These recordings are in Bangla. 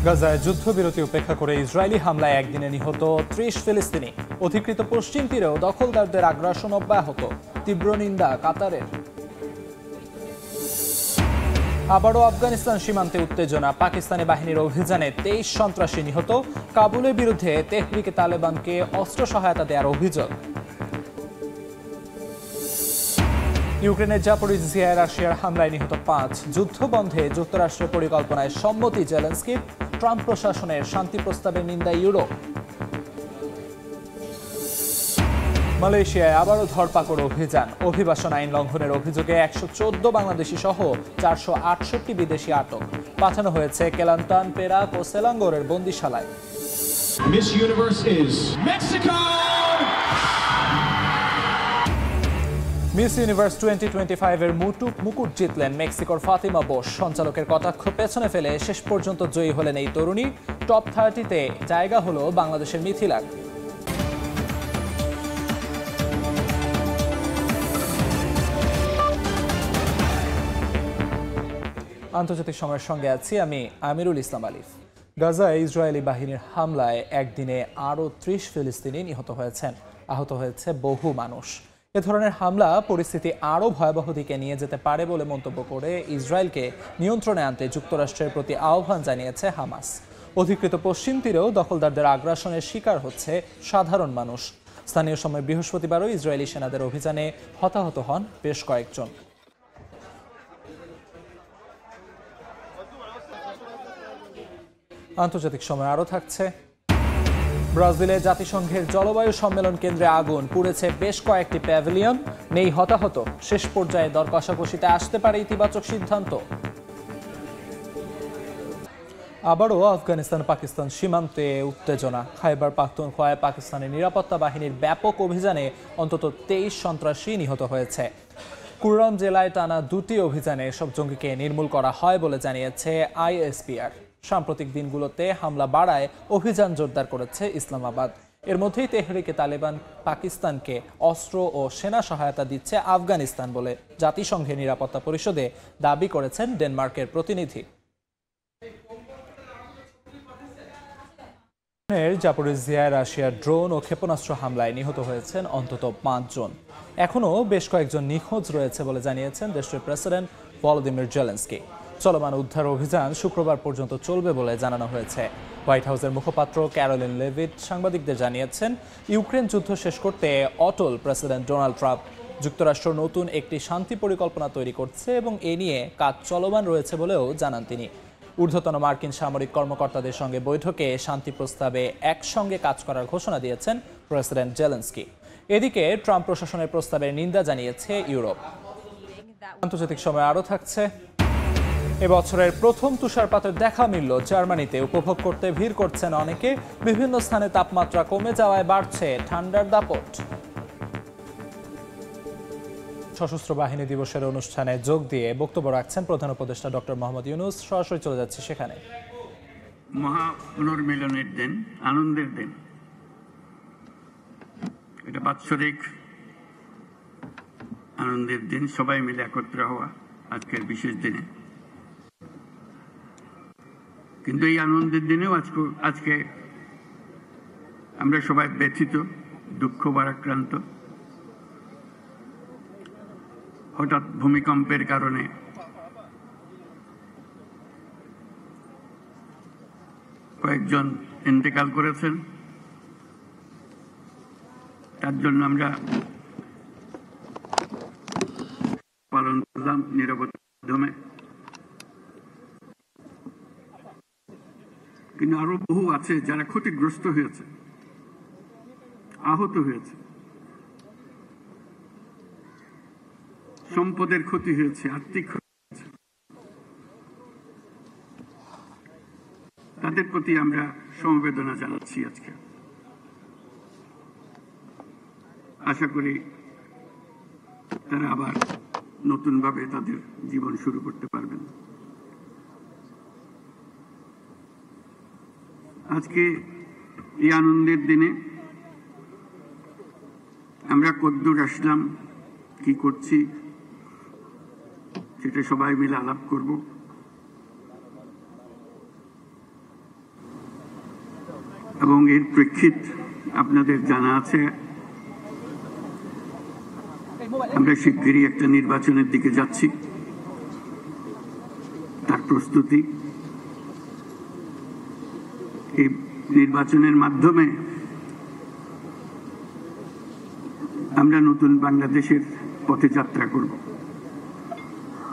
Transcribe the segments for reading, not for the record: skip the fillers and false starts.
গাজায় যুদ্ধবিরতি উপেক্ষা করে ইসরায়েলি হামলায় একদিনে নিহত ৩০ ফিলিস্তিনি। অধিকৃত পশ্চিম তীরেও দখলদারদের আগ্রাসন অব্যাহত, তীব্র নিন্দা কাতারের। আবারও আফগানিস্তান সীমান্তে উত্তেজনা, পাকিস্তানি বাহিনীর অভিযানে ২৩ সন্ত্রাসী নিহত। কাবুলের বিরুদ্ধে তেহরিকে তালেবানকে অস্ত্র সহায়তা দেওয়ার অভিযোগ। ইউক্রেনের জাপোরিজিয়ায় রাশিয়ার হামলায় নিহত ৫। যুদ্ধবন্ধে যুক্তরাষ্ট্রের পরিকল্পনায় সম্মতি জেলেনস্কির। ট্রাম্প প্রশাসনের শান্তি প্রস্তাবের নিন্দা ইউরোপ। মালয়েশিয়ায় আবারও ধরপাকড় অভিযান, অভিবাসন আইন লঙ্ঘনের অভিযোগে ১১৪ বাংলাদেশি সহ ৪৬৮ বিদেশি আটক। পাঠানো হয়েছে কেলান্তান, পেরাক ও সেলাঙ্গোরের বন্দিশালায়। Miss Universe is Mexico! Miss Universe 2025 এর মুকুট জিতলেন মেক্সিকোর ফাতিমা বোস। সঞ্চালকের কটাক্ষ পেছনে ফেলে শেষ পর্যন্ত জয়ী হলেন এই তরুণী। টপ 30-তে জায়গা হলো বাংলাদেশের মিথিলার। আন্তর্জাতিক সময়ের সঙ্গে আছি আমি আমিরুল ইসলাম আলিফ। গাজায় ইসরায়েলি বাহিনীর হামলায় একদিনে আরও ৩০ ফিলিস্তিনি নিহত হয়েছেন, আহত হয়েছে বহু মানুষ। এ ধরনের হামলা পরিস্থিতি আরও ভয়াবহ দিকে নিয়ে যেতে পারে বলে মন্তব্য করে ইসরায়েলকে নিয়ন্ত্রণে আনতে যুক্তরাষ্ট্রের প্রতি আহ্বান জানিয়েছে হামাস। অধিকৃত পশ্চিম তীরেও দখলদারদের আগ্রাসনের শিকার হচ্ছে সাধারণ মানুষ। স্থানীয় সময় বৃহস্পতিবারও ইসরায়েলি সেনাদের অভিযানে হতাহত হন বেশ কয়েকজন। আন্তর্জাতিক সময় আরও থাকছে। ব্রাজিলে জাতিসংঘের জলবায়ু সম্মেলন কেন্দ্রে আগুন, পুড়েছে বেশ কয়েকটি প্যাভিলিয়ন। নেই হতাহত, শেষ পর্যায়ে দর কষাকষিতে আসতে পারে ইতিবাচক সিদ্ধান্ত। আবারও আফগানিস্তান পাকিস্তান সীমান্তে উত্তেজনা, খাইবার পাখতুনখোয়ায় পাকিস্তানের নিরাপত্তা বাহিনীর ব্যাপক অভিযানে অন্তত ২৩ সন্ত্রাসী নিহত হয়েছে। কুররাম জেলায় টানা ২টি অভিযানে এসব জঙ্গিকে নির্মূল করা হয় বলে জানিয়েছে আইএসপিআর। সাম্প্রতিক দিনগুলোতে হামলা বাড়ায় অভিযান জোরদার করেছে ইসলামাবাদ। এর মধ্যেই তেহরিকে তালেবান পাকিস্তানকে অস্ত্র ও সেনা সহায়তা দিচ্ছে আফগানিস্তান বলে জাতিসংঘের নিরাপত্তা পরিষদে দাবি করেছেন ডেনমার্কের প্রতিনিধি। জাপোরিজিয়ায় রাশিয়ার ড্রোন ও ক্ষেপণাস্ত্র হামলায় নিহত হয়েছেন অন্তত ৫ জন। এখনও বেশ কয়েকজন নিখোঁজ রয়েছে বলে জানিয়েছেন দেশটির প্রেসিডেন্ট ভলোদিমির জেলেনস্কি। চলমান উদ্ধার অভিযান শুক্রবার পর্যন্ত চলবে বলে জানানো হয়েছে। হোয়াইট হাউসের মুখপাত্র ক্যারোলিন লেভিট সাংবাদিকদের জানিয়েছেন, ইউক্রেন যুদ্ধ শেষ করতে অটল প্রেসিডেন্ট ডোনাল্ড ট্রাম্প। যুক্তরাষ্ট্র নতুন একটি শান্তি পরিকল্পনা তৈরি করছে এবং এ নিয়ে কাজ চলমান রয়েছে বলেও জানান তিনি। ঊর্ধ্বতন মার্কিন সামরিক কর্মকর্তাদের সঙ্গে বৈঠকে শান্তি প্রস্তাবে একসঙ্গে কাজ করার ঘোষণা দিয়েছেন প্রেসিডেন্ট জেলেনস্কি। এদিকে ট্রাম্প প্রশাসনের প্রস্তাবের নিন্দা জানিয়েছে ইউরোপ। আন্তর্জাতিক সময় আরও থাকছে। এবছরের প্রথম তুষারপাতের দেখা মিলল জার্মানিতে। উপভোগ করতে ভিড় করছেন অনেকে। বিভিন্ন স্থানে তাপমাত্রা কমে যাওয়ায় বাড়ছে ঠান্ডার দাপট। সশস্ত্র বাহিনী দিবসের অনুষ্ঠানে যোগ দিয়ে বক্তব্য রাখছেন প্রধান উপদেষ্টা ডক্টর মোহাম্মদ ইউনূস। সরাসরি চলে যাচ্ছে সেখানে। মহা পুনর্মিলনের দিন, আনন্দের দিন। এটা বাৎসরিক আনন্দের দিন, সবাই মিলে একত্র হওয়া আজকের বিশেষ দিনে। কিন্তু এই আনন্দের দিনেও আজকে আমরা সবাই ব্যথিত, দুঃখ ভারাক্রান্ত। হঠাৎ ভূমিকম্পের কারণে কয়েকজন ইন্তেকাল করেছেন, তার জন্য আমরা পালন করলাম নীরবতার মাধ্যমে। কিন্তু আরো বহু আছে যারা ক্ষতিগ্রস্ত হয়েছে, আহত হয়েছে, সম্পদের ক্ষতি হয়েছে, আর্থিক ক্ষতি হয়েছে। তাদের প্রতি আমরা সমবেদনা জানাচ্ছি আজকে। আশা করি তারা আবার নতুনভাবে তাদের জীবন শুরু করতে পারবেন। আজকে এই আনন্দের দিনে আমরা কদ্দূর আসলাম, কি করছি, সেটা সবাই মিলে আলাপ করব। এবং এর প্রেক্ষিত আপনাদের জানা আছে, আমরা শিগগিরই একটা নির্বাচনের দিকে যাচ্ছি। তার প্রস্তুতি, এই নির্বাচনের মাধ্যমে আমরা নতুন বাংলাদেশের পথে যাত্রা করব,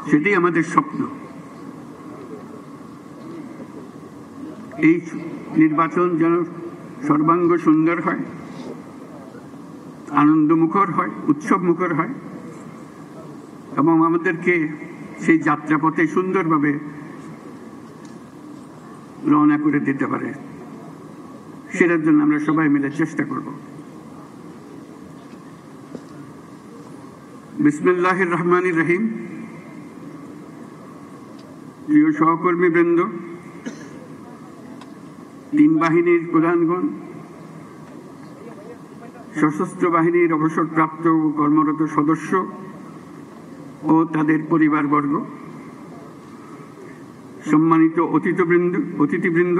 সেটাই আমাদের স্বপ্ন। এই নির্বাচন যেন সর্বাঙ্গ সুন্দর হয়, আনন্দমুখর হয়, উৎসবমুখর হয় এবং আমাদেরকে সেই যাত্রাপথে সুন্দরভাবে রওনা করে দিতে পারে, সেটার জন্য আমরা সবাই মিলে চেষ্টা করব। বিসমিল্লাহির রহমানির রহিম। প্রিয় সহকর্মী বৃন্দ, তিন বাহিনীর প্রধানগণ, সশস্ত্র বাহিনীর অবসরপ্রাপ্ত ও কর্মরত সদস্য ও তাদের পরিবারবর্গ, সম্মানিত অতিথিবৃন্দ,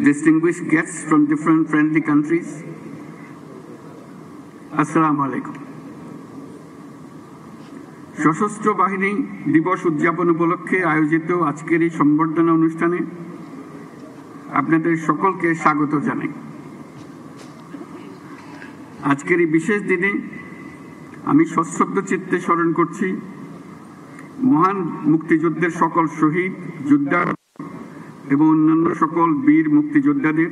distinguished guests from different friendly countries, আসসালামু আলাইকুম। সশস্ত্র বাহিনী দিবস উদযাপন উপলক্ষে আয়োজিত আজকের এই সম্বর্ধনা অনুষ্ঠানে আপনাদের সকলকে স্বাগত জানাই। আজকের এই বিশেষ দিনে আমি সশ্রদ্ধ চিত্তে স্মরণ করছি মহান মুক্তিযুদ্ধের সকল শহীদ যোদ্ধা এবং অন্যান্য সকল বীর মুক্তিযোদ্ধাদের,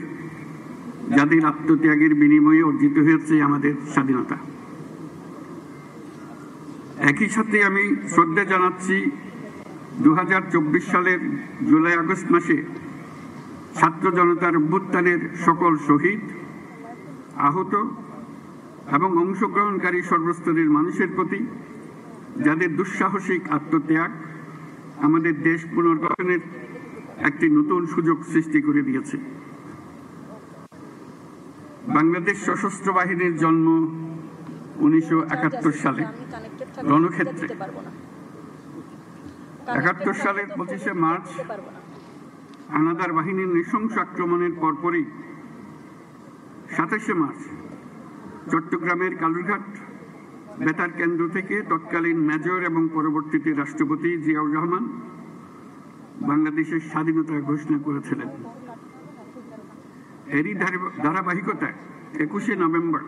যাদের আত্মত্যাগের বিনিময়ে অর্জিত হয়েছে আমাদের স্বাধীনতা। একই সাথে আমি শ্রদ্ধা জানাচ্ছি 2024 সালের জুলাই আগস্ট মাসে ছাত্র জনতার অভ্যুত্থানের সকল শহীদ, আহত এবং অংশগ্রহণকারী সর্বস্তরের মানুষের প্রতি, যাদের দুঃসাহসিক আত্মত্যাগ আমাদের দেশ পুনর্গঠনের একটি নতুন সুযোগ সৃষ্টি করে দিয়েছে। বাংলাদেশ সশস্ত্র বাহিনীর জন্ম 1971 সালে রণক্ষেত্রে। 71 সালের 25শে মার্চ হানাদার বাহিনীর নৃশংস আক্রমণের পরপরই 27শে মার্চ চট্টগ্রামের কালুরঘাট বেতার কেন্দ্র থেকে তৎকালীন মেজর এবং পরবর্তীতে রাষ্ট্রপতি জিয়াউর রহমান বাংলাদেশের স্বাধীনতা ঘোষণা করেছিলেন। এরই ধারাবাহিকতায় 21শে নভেম্বর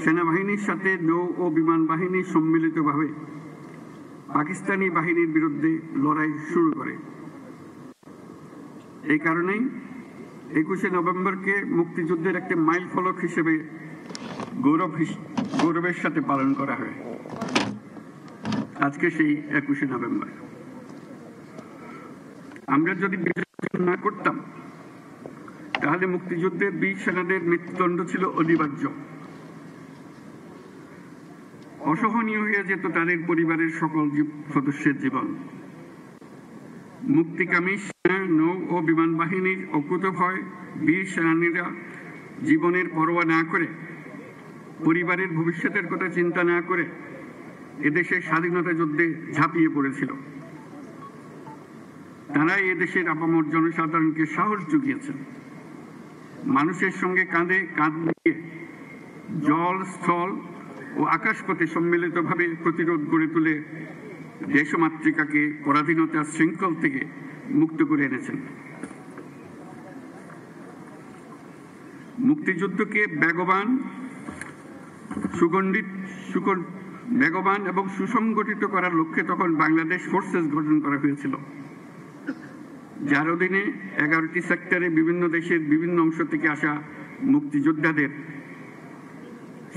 সেনাবাহিনীর সাথে নৌ ও বিমান বাহিনী সম্মিলিতভাবে পাকিস্তানি বাহিনীর বিরুদ্ধে লড়াই শুরু করে। এই কারণেই 21শে নভেম্বরকে মুক্তিযুদ্ধের একটি মাইল ফলক হিসেবে গৌরবের সাথে পালন করা হয়। আজকে সেই 21শে নভেম্বর। আমরা যদি বিচার না করতাম তাহলে মুক্তিযুদ্ধের বীর সেনাদের মৃত্যুদণ্ড ছিল অনিবার্য। অসহনীয় হয়ে যেত তাদের পরিবারের সকল সদস্যের জীবন। মুক্তিকামী সেনা, নৌ ও বিমান বাহিনীর অকুতোভয় বীর সেনানীরা জীবনের পরোয়া না করে, পরিবারের ভবিষ্যতের কথা চিন্তা না করে এদেশের স্বাধীনতা যুদ্ধে ঝাঁপিয়ে পড়েছিল। তারাই এদেশের আপামর জনসাধারণকে সাহস জুগিয়েছেন। মানুষের সঙ্গে কাঁধে কাঁধ মিলিয়ে জল, স্থল ও আকাশপথে সম্মিলিতভাবে প্রতিরোধ গড়ে তুলে দেশমাতৃকাকে পরাধীনতার শৃঙ্খল থেকে মুক্ত করে এনেছেন। মুক্তিযুদ্ধকে বেগবান এবং সুসংগঠিত করার লক্ষ্যে তখন বাংলাদেশ ফোর্সেস গঠন করা হয়েছিল, যার অধীনে 11টি সেক্টরে বিভিন্ন দেশের বিভিন্ন অংশ থেকে আসা মুক্তিযোদ্ধাদের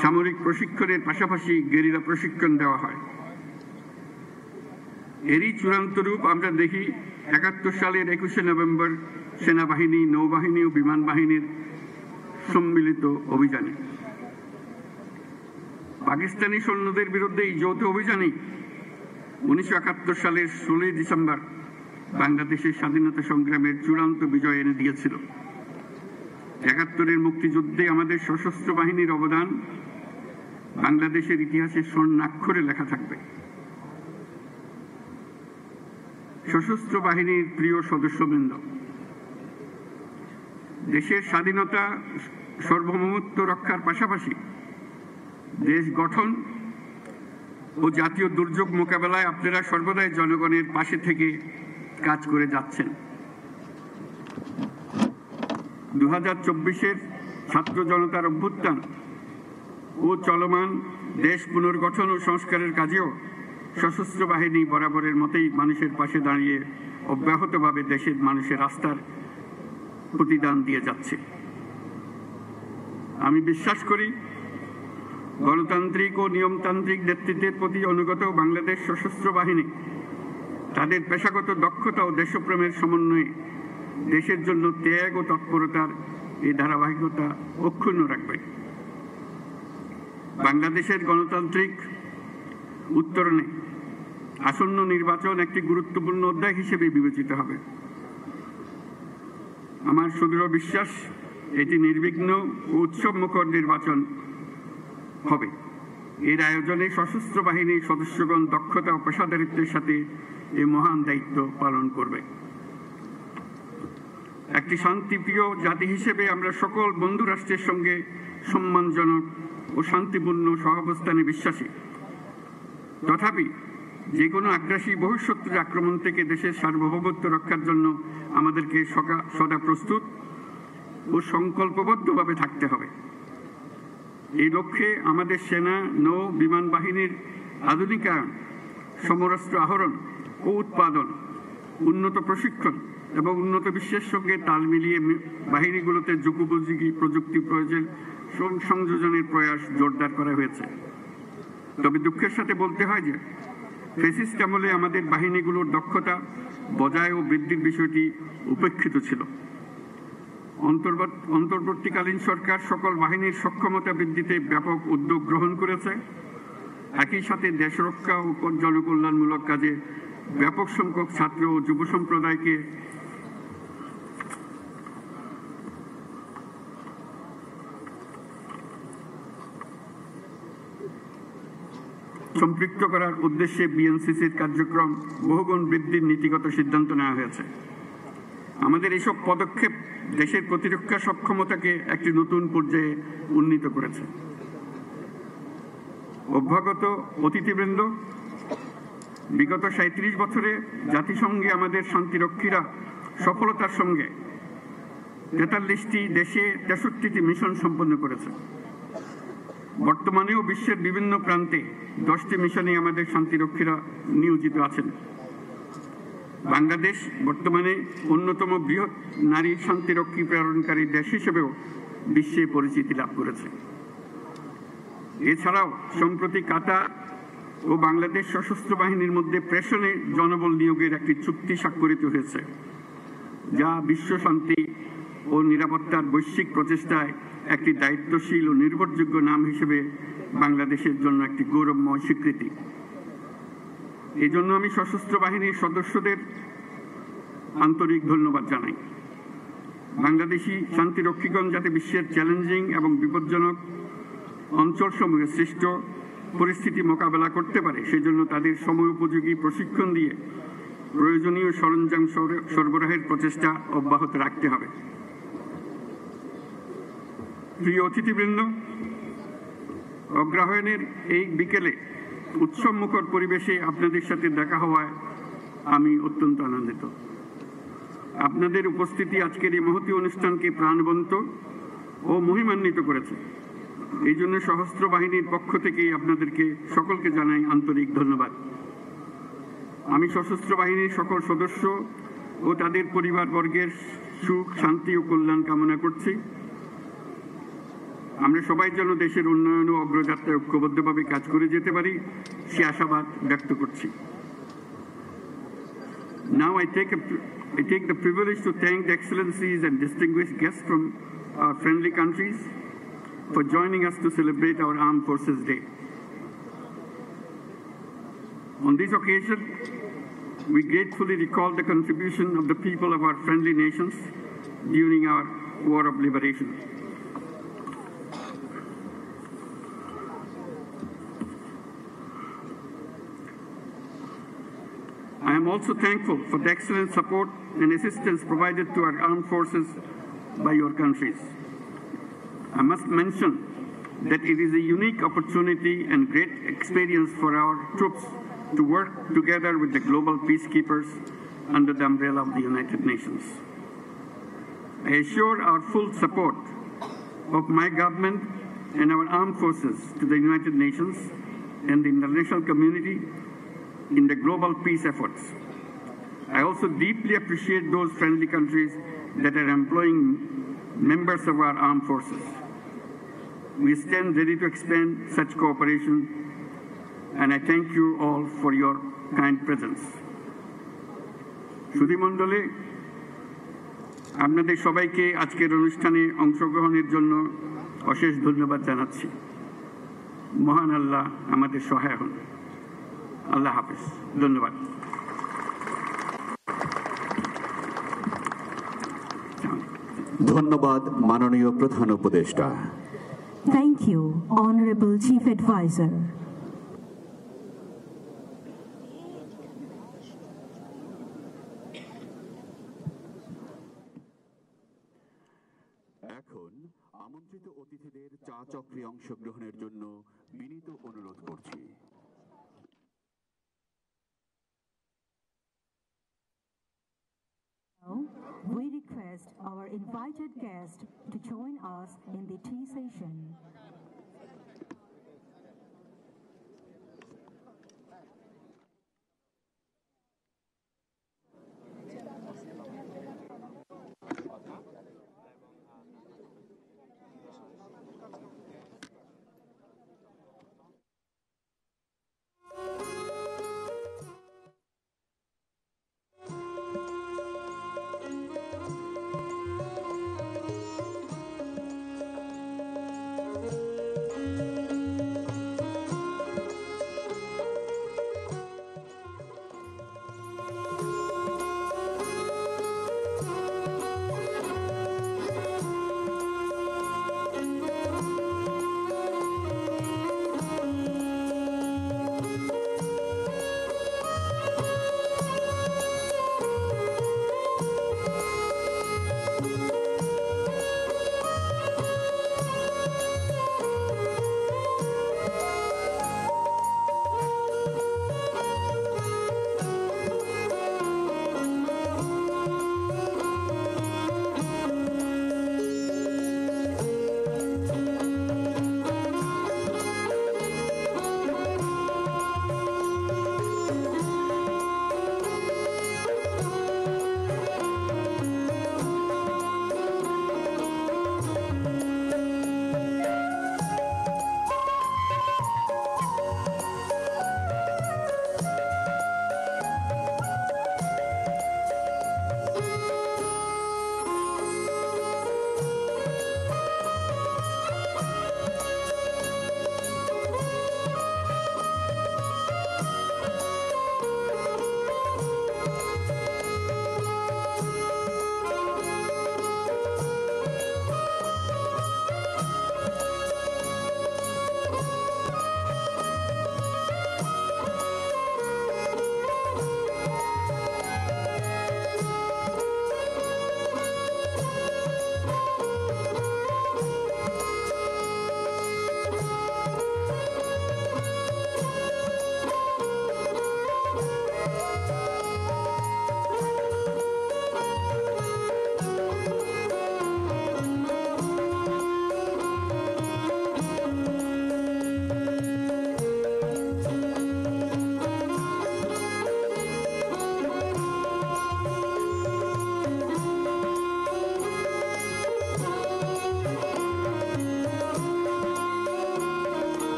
সামরিক প্রশিক্ষণের পাশাপাশি গেরিলা প্রশিক্ষণ দেওয়া হয়। এরই চূড়ান্ত রূপ আমরা দেখি 71 সালের 21শে নভেম্বর সেনাবাহিনী, নৌবাহিনী ও বিমান বাহিনীর সম্মিলিত অভিযানে। পাকিস্তানি সৈন্যদের বিরুদ্ধে এই যৌথ অভিযানেই 1971 সালের 16 ডিসেম্বর বাংলাদেশের স্বাধীনতা সংগ্রামের চূড়ান্ত বিজয় এনে দিয়েছিল। 71-এর মুক্তিযুদ্ধে আমাদের সশস্ত্র বাহিনীর অবদান বাংলাদেশের ইতিহাসে স্বর্ণাক্ষরে লেখা থাকবে। সশস্ত্র বাহিনীর প্রিয় সদস্যবৃন্দ, দেশের স্বাধীনতা সার্বভৌমত্ব রক্ষার পাশাপাশি দেশ গঠন ও জাতীয় দুর্যোগ মোকাবেলায় আপনারা সর্বদাই জনগণের পাশে থেকে কাজ করে যাচ্ছেন। 2024-এর ছাত্র জনতার অভ্যুত্থান ও চলমান দেশ পুনর্গঠন ও সংস্কারের কাজেও সশস্ত্র বাহিনী বরাবরের মতোই মানুষের পাশে দাঁড়িয়ে অব্যাহতভাবে দেশের মানুষের আস্থার প্রতিদান দিয়ে যাচ্ছে। আমি বিশ্বাস করি গণতান্ত্রিক ও নিয়মতান্ত্রিক নেতৃত্বের প্রতি অনুগত বাংলাদেশ সশস্ত্র বাহিনী তাদের পেশাগত দক্ষতা ও দেশপ্রেমের সমন্বয়ে দেশের জন্য ত্যাগ ও তৎপরতার এই ধারাবাহিকতা অক্ষুণ্ণ রাখবে। বাংলাদেশের গণতান্ত্রিক উত্তরণে আসন্ন নির্বাচন একটি গুরুত্বপূর্ণ অধ্যায় হিসেবে বিবেচিত হবে। আমার সুদৃঢ় বিশ্বাস এটি নির্বিঘ্ন ও উৎসবমুখর নির্বাচন হবে। এর আয়োজনে সশস্ত্র বাহিনীর সদস্যগণ দক্ষতা ও পেশাদারিত্বের সাথে এই মহান দায়িত্ব পালন করবে। একটি শান্তিপ্রিয় জাতি হিসেবে আমরা সকল বন্ধু রাষ্ট্রের সঙ্গে সম্মানজনক ও শান্তিপূর্ণ সহাবস্থানে বিশ্বাসী। তথাপি যে কোনো আগ্রাসী বহিঃশত্রুর আক্রমণ থেকে দেশের সার্বভৌমত্ব রক্ষার জন্য আমাদেরকে সদা প্রস্তুত ও সংকল্পবদ্ধভাবে থাকতে হবে। এই লক্ষ্যে আমাদের সেনা, নৌ, বিমান বাহিনীর আধুনিকায়ন, সমরাস্ত্র আহরণ ও উৎপাদন, উন্নত প্রশিক্ষণ এবং উন্নত বিশ্বের সঙ্গে তাল মিলিয়ে বাহিনীগুলোতে যুগোপযোগী প্রযুক্তি প্রয়োগের সংযোজনের প্রয়াস জোরদার করা হয়েছে। তবে দুঃখের সাথে বলতে হয় যে ফ্যাসিস্ট আমলে আমাদের বাহিনীগুলোর দক্ষতা বজায় ও বৃদ্ধির বিষয়টি উপেক্ষিত ছিল। অন্তর্বর্তীকালীন সরকার সকল বাহিনীর সক্ষমতা বৃদ্ধিতে ব্যাপক উদ্যোগ গ্রহণ করেছে। একই সাথে দেশ রক্ষা ও জনকল্যাণমূলক কাজে ব্যাপক সংখ্যক ছাত্র ও যুব সম্প্রদায়কে সম্পৃক্ত করার উদ্দেশ্যে বিএনসিসির কার্যক্রম বহুগুণ বৃদ্ধির নীতিগত সিদ্ধান্ত নেওয়া হয়েছে। আমাদের এসব পদক্ষেপ দেশের প্রতিরক্ষা সক্ষমতাকে একটি নতুন পর্যায়ে উন্নীত করেছে। অভ্যাগত অতিথিবৃন্দ, বিগত 37 বছরে জাতিসংঘে আমাদের শান্তিরক্ষীরা সফলতার সঙ্গে 43টি দেশে 63টি মিশন সম্পন্ন করেছে। বর্তমানেও বিশ্বের বিভিন্ন প্রান্তে 10টি মিশনে আমাদের শান্তিরক্ষীরা নিয়োজিত আছেন। বাংলাদেশ বর্তমানে অন্যতম বৃহৎ নারী শান্তিরক্ষী প্রেরণকারী দেশ হিসেবেও বিশ্বে পরিচিতি লাভ করেছে। এছাড়াও সম্প্রতি কাতার ও বাংলাদেশ সশস্ত্র বাহিনীর মধ্যে প্রেষণে জনবল নিয়োগের একটি চুক্তি স্বাক্ষরিত হয়েছে, যা বিশ্ব শান্তি ও নিরাপত্তার বৈশ্বিক প্রচেষ্টায় একটি দায়িত্বশীল ও নির্ভরযোগ্য নাম হিসেবে বাংলাদেশের জন্য একটি গৌরবময় স্বীকৃতি। এই জন্য আমি সশস্ত্র বাহিনীর সদস্যদের আন্তরিক ধন্যবাদ জানাই। বাংলাদেশি শান্তিরক্ষীগণ যাতে বিশ্বের চ্যালেঞ্জিং এবং বিপজ্জনক অঞ্চলসমূহে সৃষ্ট পরিস্থিতি মোকাবেলা করতে পারে, সেজন্য তাদের সময়োপযোগী প্রশিক্ষণ দিয়ে প্রয়োজনীয় সরঞ্জাম সরবরাহের প্রচেষ্টা অব্যাহত রাখতে হবে। প্রিয় অতিথিবৃন্দ, অগ্রহায়ণের এই বিকেলে উৎসবমুখর পরিবেশে আপনাদের সাথে দেখা হওয়ায় আমি অত্যন্ত আনন্দিত। আপনাদের উপস্থিতি আজকের এই মহতী অনুষ্ঠানকে প্রাণবন্ত ও মহিমান্বিত করেছে। এই জন্য সশস্ত্র বাহিনীর পক্ষ থেকে আপনাদেরকে সকলকে জানাই আন্তরিক ধন্যবাদ। আমি সশস্ত্র বাহিনীর সকল সদস্য ও তাদের পরিবারবর্গের সুখ, শান্তি ও কল্যাণ কামনা করছি। আমরা সবাই যেন দেশের উন্নয়ন ও অগ্রযাত্রায় ঐক্যবদ্ধভাবে কাজ করে যেতে পারি, সে আশাবাদ ব্যক্ত করছি। Now I take the privilege to thank the excellencies and distinguished guests from our friendly countries for joining us to celebrate our Armed Forces Day. On this occasion, we gratefully recall the contribution of the people of our friendly nations during our War of Liberation. I am also thankful for the excellent support and assistance provided to our armed forces by your countries. I must mention that it is a unique opportunity and great experience for our troops to work together with the global peacekeepers under the umbrella of the United Nations. I assure our full support of my government and our armed forces to the United Nations and the international community in the global peace efforts. I also deeply appreciate those friendly countries that are employing members of our armed forces. We stand ready to expand such cooperation, and I thank you all for your kind presence. সুধী মণ্ডলী, আপনাদের সবাইকে আজকের অনুষ্ঠানে অংশগ্রহণের জন্য অশেষ ধন্যবাদ জানাচ্ছি। মহান আল্লাহ আমাদের সহায় হন। আল্লাহ হাফেজ। ধন্যবাদ। ধন্যবাদ মাননীয় প্রধান উপদেষ্টা। Thank you, Honorable Chief Advisor. এখন আমন্ত্রিত অতিথিদের চা চক্রে অংশগ্রহণের জন্য বিনীত অনুরোধ করছি। We request our invited guests to join us in the tea session.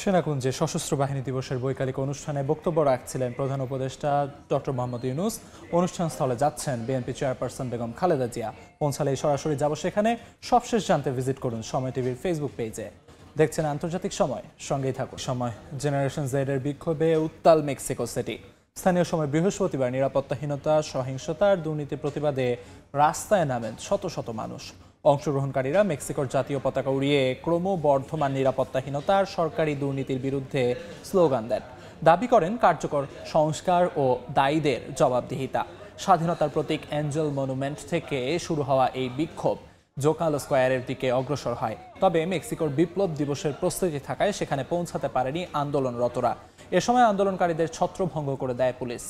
সেনাকুঞ্জে সশস্ত্র বাহিনী দিবসের বৈকালিক অনুষ্ঠানে বক্তব্য রাখছিলেন প্রধান উপদেষ্টা ডক্টর মোহাম্মদ ইউনূস। অনুষ্ঠান স্থলে যাচ্ছেন বিএনপি চেয়ারপারসন বেগম খালেদা জিয়া। পৌঁছালেই সরাসরি যাব সেখানে। সবশেষ জানতে ভিজিট করুন সময় টিভির ফেসবুক পেজে। দেখছেন আন্তর্জাতিক সময়, সঙ্গেই থাকুন। সময় জেনারেশন জেড এর বিক্ষোভে উত্তাল মেক্সিকো সিটি। স্থানীয় সময় বৃহস্পতিবার নিরাপত্তাহীনতা, সহিংসতার দুর্নীতির প্রতিবাদে রাস্তায় নামেন শত শত মানুষ। অংশগ্রহণকারীরা মেক্সিকোর জাতীয় পতাকা উড়িয়ে ক্রমবর্ধমান নিরাপত্তাহীনতার সরকারি দুর্নীতির বিরুদ্ধে স্লোগান দেন। দাবি করেন কার্যকর সংস্কার ও দায়ীদের জবাবদিহিতা। স্বাধীনতার প্রতীক অ্যাঞ্জেল মনুমেন্ট থেকে শুরু হওয়া এই বিক্ষোভ জোকালো স্কোয়ারের দিকে অগ্রসর হয়। তবে মেক্সিকোর বিপ্লব দিবসের প্রস্তুতি থাকায় সেখানে পৌঁছাতে পারেনি আন্দোলনরতরা। এ সময় আন্দোলনকারীদের ছত্রভঙ্গ করে দেয় পুলিশ।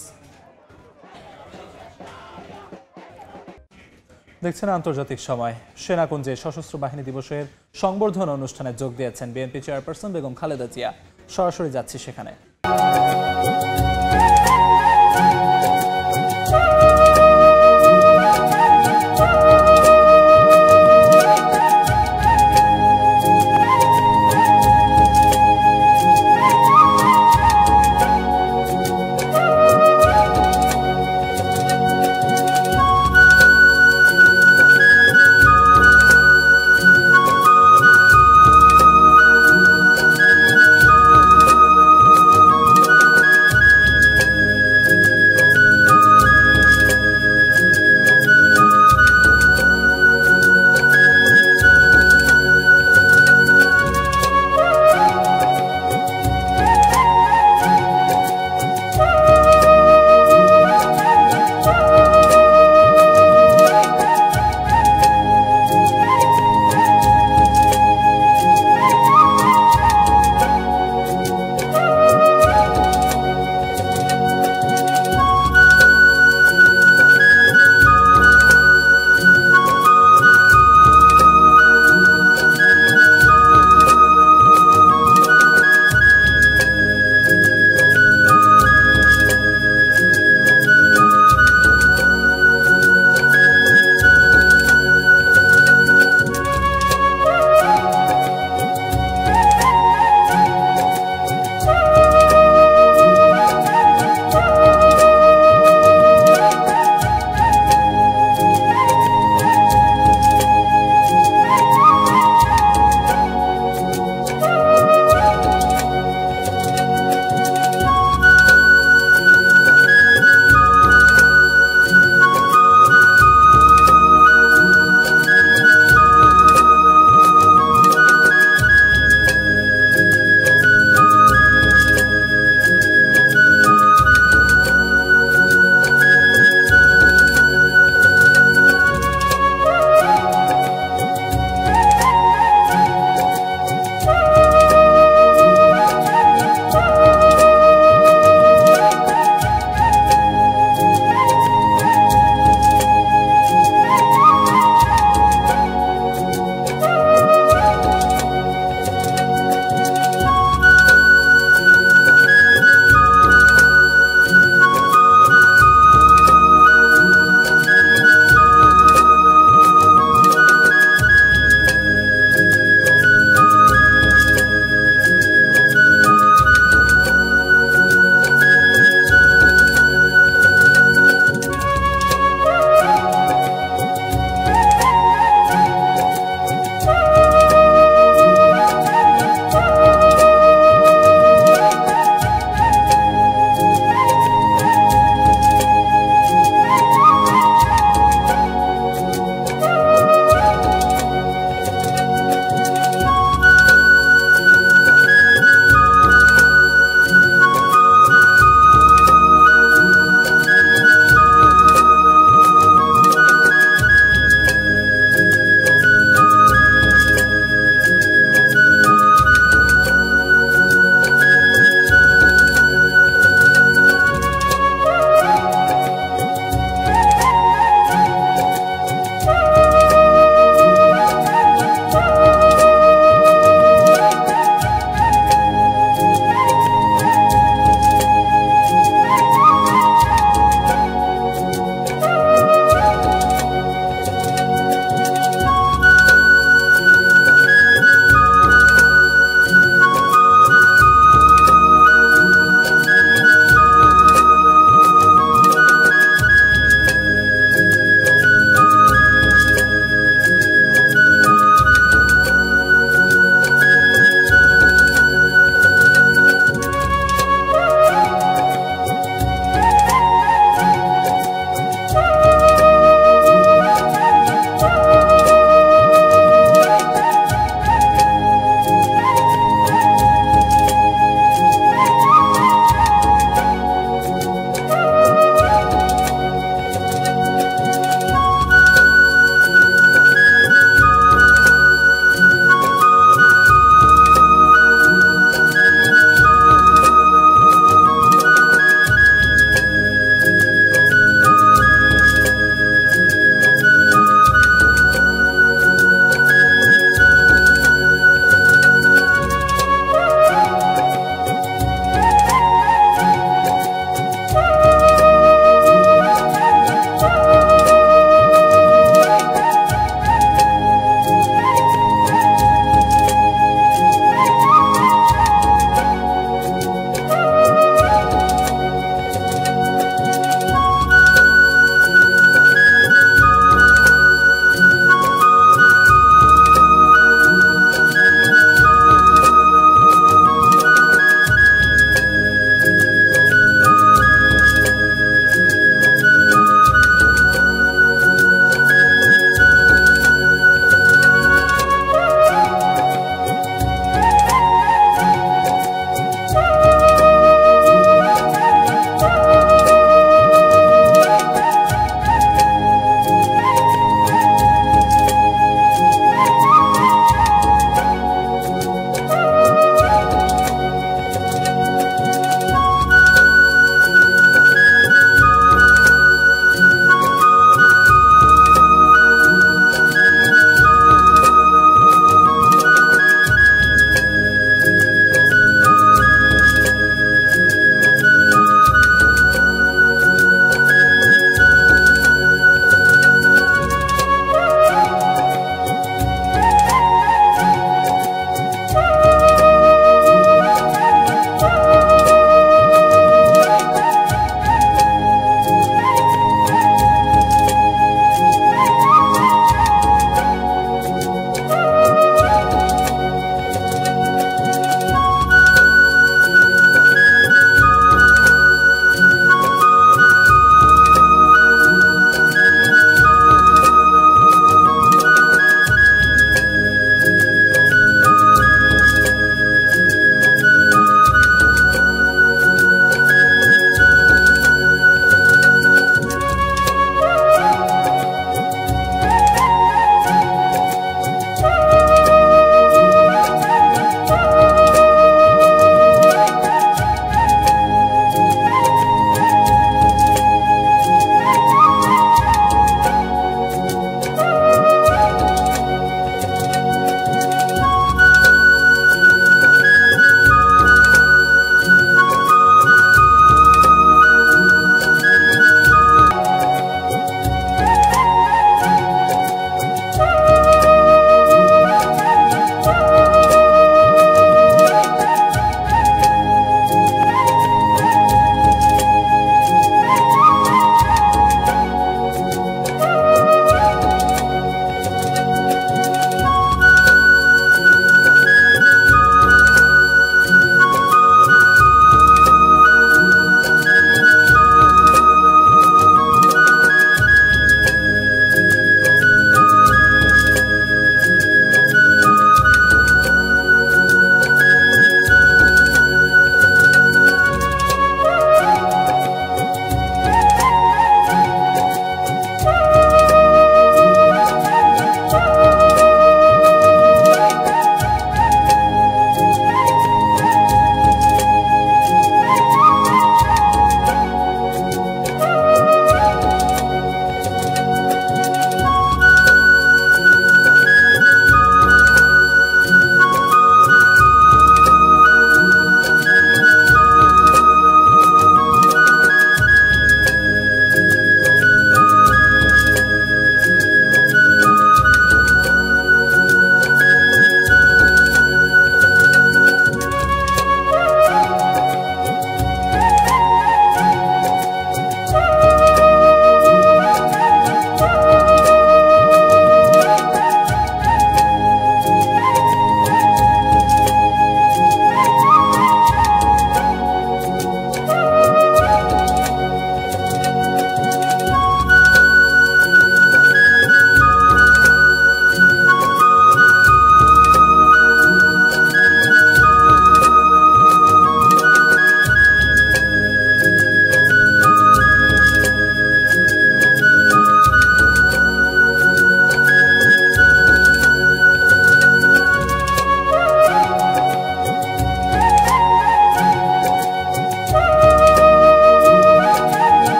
দেখছেন আন্তর্জাতিক সময়। সেনাকুঞ্জে সশস্ত্র বাহিনী দিবসের সংবর্ধনা অনুষ্ঠানে যোগ দিয়েছেন বিএনপি চেয়ারপারসন বেগম খালেদা জিয়া। সরাসরি যাচ্ছি সেখানে।